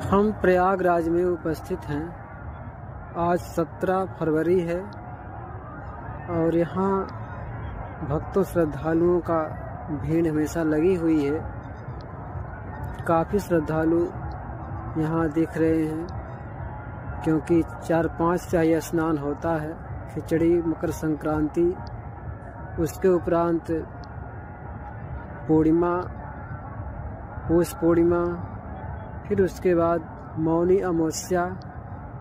हम प्रयागराज में उपस्थित हैं। आज 17 फरवरी है और यहाँ भक्तों श्रद्धालुओं का भीड़ हमेशा लगी हुई है। काफ़ी श्रद्धालु यहाँ दिख रहे हैं क्योंकि 4-5 शाही स्नान होता है। खिचड़ी, मकर संक्रांति, उसके उपरांत पूर्णिमा, पौष पूर्णिमा, फिर उसके बाद मौनी अमावस्या।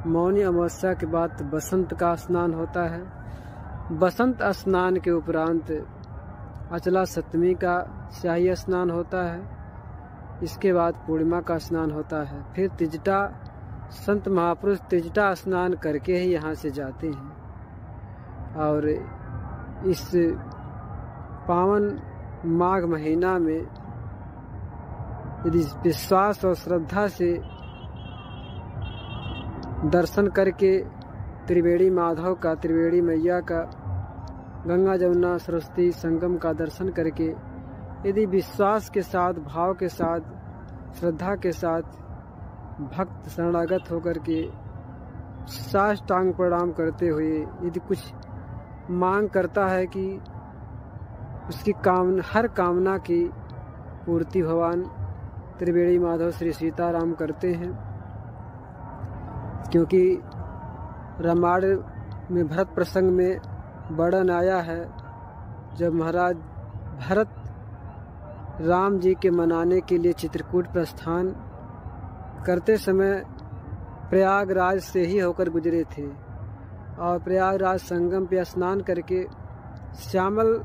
मौनी अमावस्या के बाद बसंत का स्नान होता है। बसंत स्नान के उपरांत अचला सप्तमी का शाही स्नान होता है। इसके बाद पूर्णिमा का स्नान होता है। फिर तिजटा, संत महापुरुष तिजटा स्नान करके ही यहाँ से जाते हैं और इस पावन माघ महीना में यदि विश्वास और श्रद्धा से दर्शन करके त्रिवेणी माधव का, त्रिवेणी मैया का, गंगा जमुना सरस्वती संगम का दर्शन करके यदि विश्वास के साथ, भाव के साथ, श्रद्धा के साथ भक्त शरणागत होकर के साष्टांग प्रणाम करते हुए यदि कुछ मांग करता है कि उसकी हर कामना की पूर्ति भगवान त्रिवेणी माधव श्री सीताराम करते हैं। क्योंकि रामायण में भरत प्रसंग में वर्णन आया है, जब महाराज भरत राम जी के मनाने के लिए चित्रकूट प्रस्थान करते समय प्रयागराज से ही होकर गुजरे थे और प्रयागराज संगम पे स्नान करके श्यामल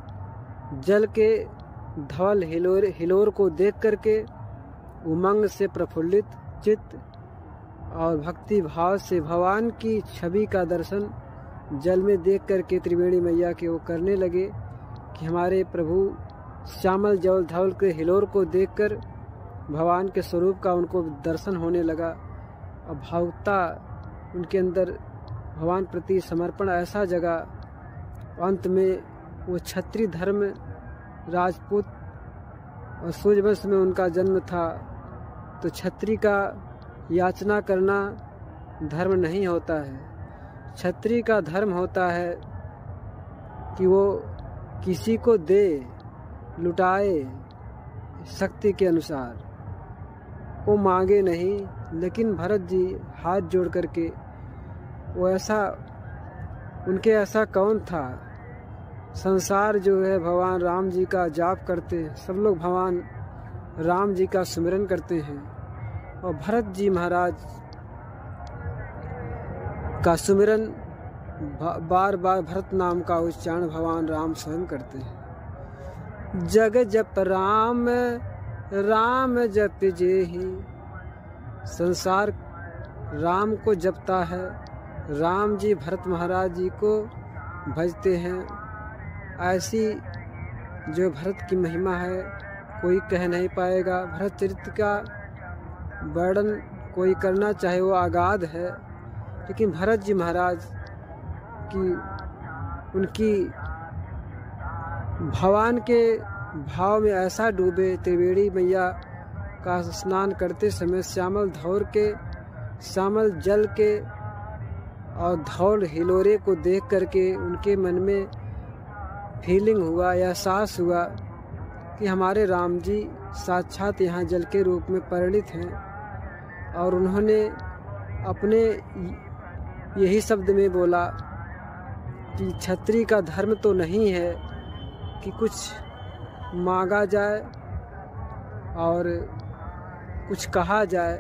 जल के धवल हिलोर को देख करके उमंग से प्रफुल्लित चित्त और भक्ति भाव से भगवान की छवि का दर्शन जल में देख करके त्रिवेणी मैया के वो करने लगे कि हमारे प्रभु श्यामल जल धवल के हिलोर को देखकर भगवान के स्वरूप का उनको दर्शन होने लगा और भावुकता उनके अंदर भगवान प्रति समर्पण ऐसा जगा। अंत में वो क्षत्रिय धर्म, राजपूत और सूर्यवंश में उनका जन्म था, तो क्षत्रिय का याचना करना धर्म नहीं होता है। क्षत्रिय का धर्म होता है कि वो किसी को दे, लुटाए शक्ति के अनुसार, वो मांगे नहीं। लेकिन भरत जी हाथ जोड़ करके वो ऐसा, उनके ऐसा कौन था। संसार जो है भगवान राम जी का जाप करते हैं, सब लोग भगवान राम जी का सुमिरन करते हैं और भरत जी महाराज का सुमिरन बार बार भरत नाम का उच्चारण भगवान राम स्वयं करते हैं। जग जप राम राम जप जेहि, संसार राम को जपता है। राम जी भरत महाराज जी को भजते हैं। ऐसी जो भरत की महिमा है कोई कह नहीं पाएगा। भरत चरित्र का वर्णन कोई करना चाहे वो अगाध है, लेकिन भरत जी महाराज की, उनकी भगवान के भाव में ऐसा डूबे, त्रिवेणी मैया का स्नान करते समय श्यामल धौर के, श्यामल जल के और धौल हिलोरे को देख करके उनके मन में फीलिंग हुआ, एहसास हुआ कि हमारे राम जी साक्षात यहाँ जल के रूप में परिणित हैं। और उन्होंने अपने यही शब्द में बोला कि क्षत्रिय का धर्म तो नहीं है कि कुछ मांगा जाए और कुछ कहा जाए।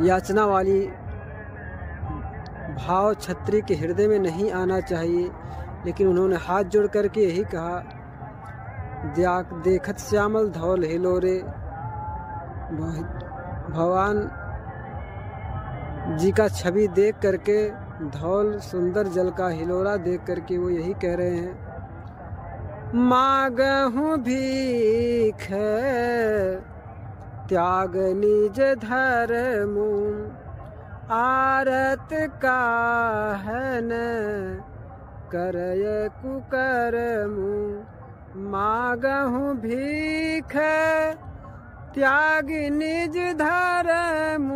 याचना वाली भाव क्षत्रिय के हृदय में नहीं आना चाहिए। लेकिन उन्होंने हाथ जोड़ करके यही कहा, देखत श्यामल धौल हिलोरे, भगवान जी का छवि देख करके, धौल सुंदर जल का हिलोरा देख करके वो यही कह रहे हैं, मांगहूँ भीख त्याग निज धर्मु, आरत का है न करय कुकर्मु, मांगहूँ भीख त्यागी निज धर्म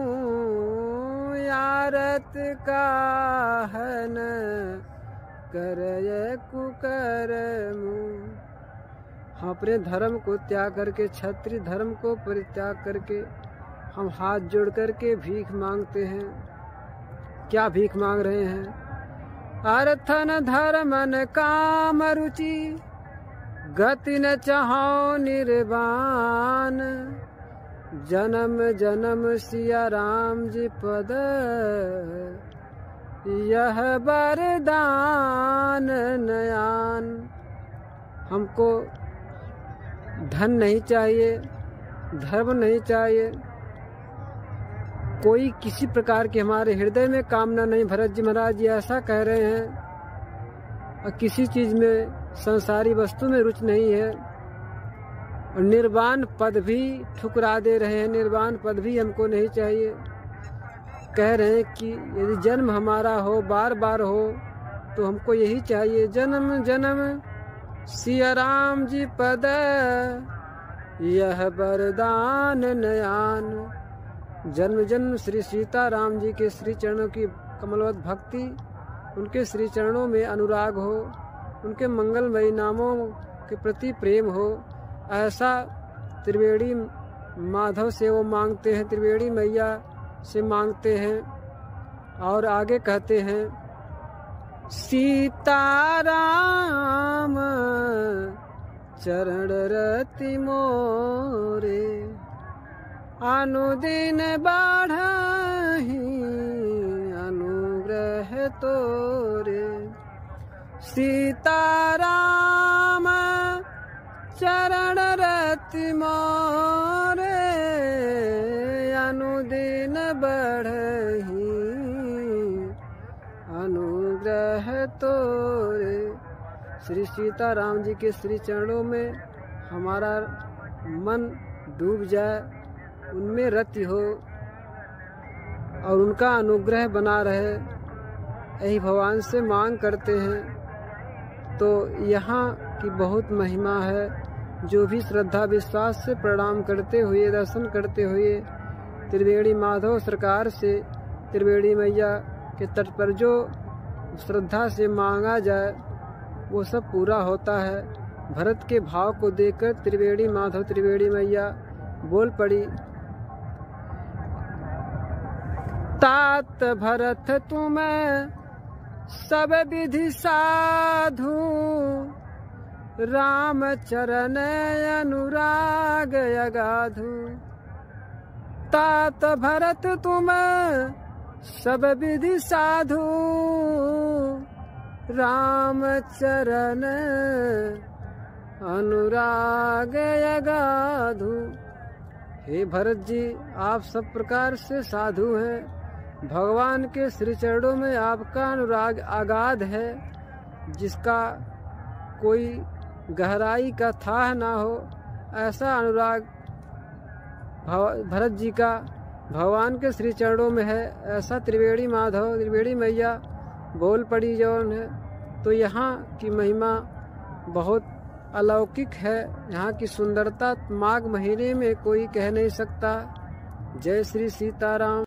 यारत का हन करय कुकर्म। हम अपने धर्म को त्याग करके, क्षत्रिय धर्म को परित्याग करके हम हाथ जोड़ करके भीख मांगते हैं। क्या भीख मांग रहे हैं? अर्थन धर्मन काम रुचि गति न चाहो निर्वाण। जन्म जन्म सिया राम जी पद यह वरदान नयान। हमको धन नहीं चाहिए, धर्म नहीं चाहिए, कोई किसी प्रकार की हमारे हृदय में कामना नहीं। भरत जी महाराज जी ऐसा कह रहे हैं। और किसी चीज में, संसारी वस्तु में रुचि नहीं है। और निर्वाण पद भी ठुकरा दे रहे हैं। निर्वाण पद भी हमको नहीं चाहिए। कह रहे हैं कि यदि जन्म हमारा हो, बार बार हो, तो हमको यही चाहिए, जन्म जन्म सिया राम जी पद यह वरदान नयान। जन्म जन्म श्री सीता राम जी के श्री चरणों की कमलवत भक्ति, उनके श्री चरणों में अनुराग हो, उनके मंगलमयी नामों के प्रति प्रेम हो, ऐसा त्रिवेणी माधव से वो मांगते हैं, त्रिवेणी मैया से मांगते हैं। और आगे कहते हैं, सीताराम चरण रति मोरे अनुदिन बाढ़हि अनुग्रह तोरे। सीताराम चरण रति मोरे अनुदिन बढ़हि अनुग्रह तोरे। श्री सीताराम जी के श्री चरणों में हमारा मन डूब जाए, उनमें रति हो और उनका अनुग्रह बना रहे, यही भगवान से मांग करते हैं। तो यहाँ की बहुत महिमा है। जो भी श्रद्धा विश्वास से प्रणाम करते हुए, दर्शन करते हुए त्रिवेणी माधव सरकार से, त्रिवेणी मैया के तट पर जो श्रद्धा से मांगा जाए वो सब पूरा होता है। भरत के भाव को देखकर त्रिवेणी माधव, त्रिवेणी मैया बोल पड़ी, तात भरत तुम सब विधि साधु राम चरण अनुराग अगाधु। तात भरत तुम सब विधि साधु राम चरण अनुराग अगाधु। हे भरत जी, आप सब प्रकार से साधु हैं। भगवान के श्री चरणों में आपका अनुराग अगाध है, जिसका कोई गहराई का थाह ना हो। ऐसा अनुराग भरत जी का भगवान के श्री चरणों में है। ऐसा त्रिवेणी माधव, त्रिवेणी मैया बोल पड़ी जौन है। तो यहाँ की महिमा बहुत अलौकिक है। यहाँ की सुंदरता माघ महीने में कोई कह नहीं सकता। जय श्री सीताराम।